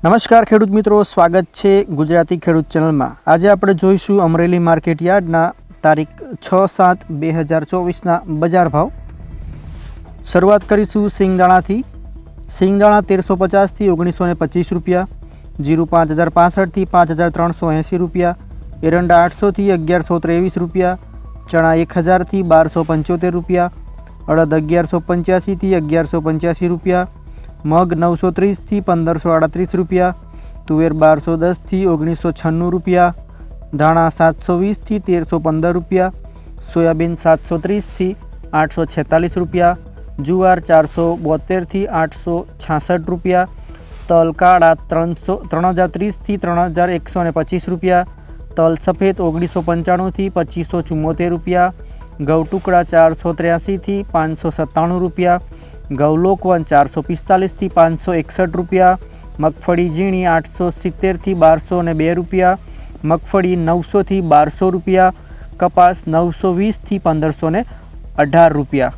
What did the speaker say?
નમસ્કાર ખેડૂત મિત્રો, સ્વાગત છે ગુજરાતી ખેડૂત ચેનલમાં। આજે આપણે જોઈશું અમરેલી માર્કેટ યાર્ડના તારીખ 6/7/2024ના બજાર ભાવ। શરૂઆત કરીશું સિંગદાણાથી। સિંગદાણા 1350 થી 1925 રૂપિયા, જીરું 5065 થી 5380 રૂપિયા, એરંડા 800 થી 1123 રૂપિયા, ચણા 1000 થી 1275 રૂપિયા, અડદ 1185 થી 1185 રૂપિયા, मग 930 થી 1538 રૂપિયા, तुवेर 1210 થી 1996 રૂપિયા, धाणा 720 થી 1315 રૂપિયા, सोयाबीन 730 થી 846 રૂપિયા, जुवार 472 થી 866 રૂપિયા, तल काळा 3030 થી 3125 રૂપિયા, तल सफेद 1995 થી 2574 રૂપિયા, घઉં टुकड़ा 483 થી 597 રૂપિયા, घઉં લોકવન 445 થી 561 રૂપિયા, મગફળી ઝીણી 870 થી 1202 રૂપિયા, મગફળી 900 થી 1200 રૂપિયા, કપાસ 920 થી 1518 રૂપિયા।